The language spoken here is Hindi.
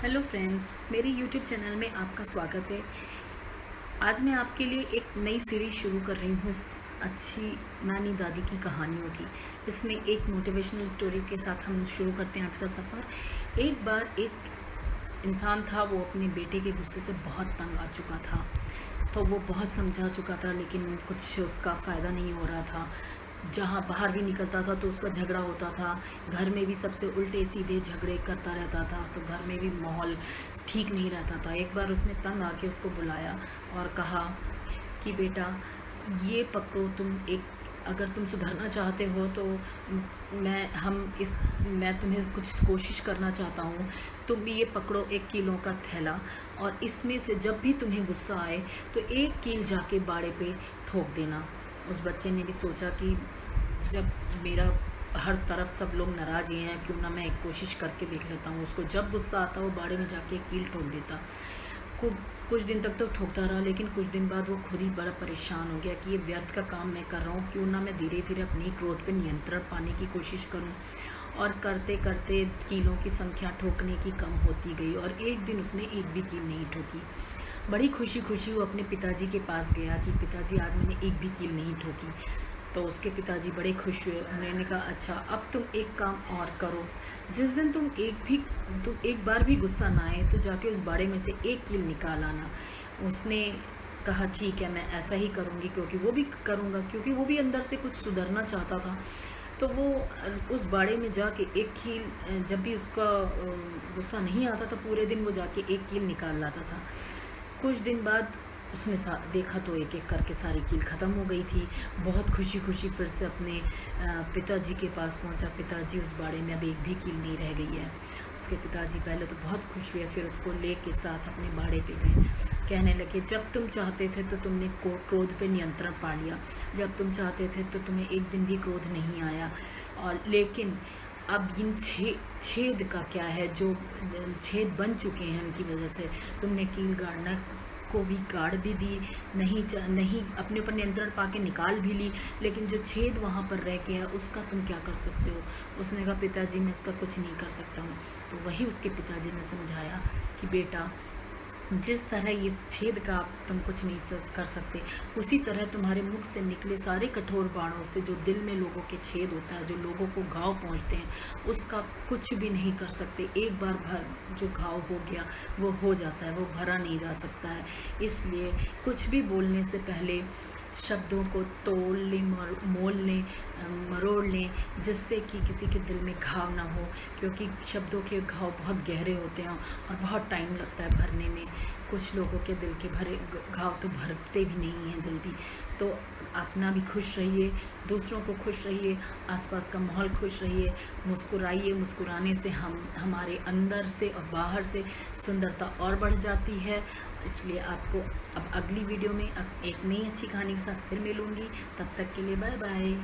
हेलो फ्रेंड्स, मेरे यूट्यूब चैनल में आपका स्वागत है। आज मैं आपके लिए एक नई सीरीज़ शुरू कर रही हूँ अच्छी नानी दादी की कहानियों की। इसमें एक मोटिवेशनल स्टोरी के साथ हम शुरू करते हैं आज का सफ़र। एक बार एक इंसान था, वो अपने बेटे के गुस्से से बहुत तंग आ चुका था। तो वो बहुत समझा चुका था, लेकिन कुछ उसका फ़ायदा नहीं हो रहा था। जहाँ बाहर भी निकलता था तो उसका झगड़ा होता था, घर में भी सबसे उल्टे सीधे झगड़े करता रहता था, तो घर में भी माहौल ठीक नहीं रहता था। एक बार उसने तंग आके उसको बुलाया और कहा कि बेटा, ये पकड़ो, तुम एक अगर तुम सुधरना चाहते हो तो मैं तुम्हें कुछ कोशिश करना चाहता हूँ। तुम भी ये पकड़ो, 1 किलो का थैला, और इसमें से जब भी तुम्हें गुस्सा आए तो 1 कील जाके बाड़े पे ठोक देना। उस बच्चे ने भी सोचा कि जब मेरा हर तरफ सब लोग नाराज़ ही हैं, क्यों ना मैं एक कोशिश करके देख लेता हूँ। उसको जब गुस्सा आता वो बाड़े में जाके 1 कील ठोक देता। कुछ दिन तक तो ठोकता रहा, लेकिन कुछ दिन बाद वो खुद ही बड़ा परेशान हो गया कि ये व्यर्थ का काम मैं कर रहा हूँ, क्यों ना मैं धीरे धीरे अपनी क्रोध पे नियंत्रण पाने की कोशिश करूँ। और करते करते कीलों की संख्या ठोकने की कम होती गई, और एक दिन उसने एक भी कील नहीं ठोकी। बड़ी खुशी खुशी वो अपने पिताजी के पास गया कि पिताजी, आज मैंने एक भी कील नहीं ठोकी। तो उसके पिताजी बड़े खुश हुए। उन्होंने कहा, अच्छा अब तुम एक काम और करो, जिस दिन तुम एक बार भी गुस्सा ना आए तो जाके उस बाड़े में से 1 कील निकाल आना। उसने कहा, ठीक है, मैं ऐसा ही करूँगी, क्योंकि वो भी अंदर से कुछ सुधरना चाहता था। तो वो उस बाड़े में जाके 1 कील, जब भी उसका गुस्सा नहीं आता था पूरे दिन, वो जाके 1 कील निकाल लाता था। कुछ दिन बाद उसने देखा तो एक एक करके सारी कील ख़त्म हो गई थी। बहुत खुशी खुशी फिर से अपने पिताजी के पास पहुंचा। पिताजी, उस बाड़े में अब एक भी कील नहीं रह गई है। उसके पिताजी पहले तो बहुत खुश हुए, फिर उसको ले के साथ अपने बाड़े पे गए। कहने लगे, जब तुम चाहते थे तो तुमने क्रोध पे नियंत्रण पा लिया, जब तुम चाहते थे तो तुम्हें एक दिन भी क्रोध नहीं आया, और लेकिन अब इन छेद का क्या है, जो छेद बन चुके हैं उनकी वजह से तुमने कील गाड़ना को भी गाड़ भी दी, नहीं अपने ऊपर नियंत्रण पाके निकाल भी ली, लेकिन जो छेद वहाँ पर रह गया उसका तुम क्या कर सकते हो। उसने कहा, पिताजी मैं इसका कुछ नहीं कर सकता हूँ। तो वही उसके पिताजी ने समझाया कि बेटा, जिस तरह इस छेद का तुम कुछ नहीं कर सकते, उसी तरह तुम्हारे मुख से निकले सारे कठोर बाणों से जो दिल में लोगों के छेद होता है, जो लोगों को घाव पहुंचते हैं, उसका कुछ भी नहीं कर सकते। एक बार जो घाव हो गया वो हो जाता है, वो भरा नहीं जा सकता है। इसलिए कुछ भी बोलने से पहले शब्दों को तोल लें, मोल लें, मरोड़ लें, जिससे कि किसी के दिल में घाव ना हो, क्योंकि शब्दों के घाव बहुत गहरे होते हैं और बहुत टाइम लगता है भरने में। कुछ लोगों के दिल के भरे घाव तो भरते भी नहीं हैं जल्दी। तो अपना भी खुश रहिए, दूसरों को खुश रहिए, आसपास का माहौल खुश रहिए, मुस्कुराइए। मुस्कुराने से हमारे अंदर से और बाहर से सुंदरता और बढ़ जाती है। इसलिए आपको अब अगली वीडियो में अब एक नई अच्छी कहानी के साथ फिर मिलूँगी। तब तक के लिए बाय बाय।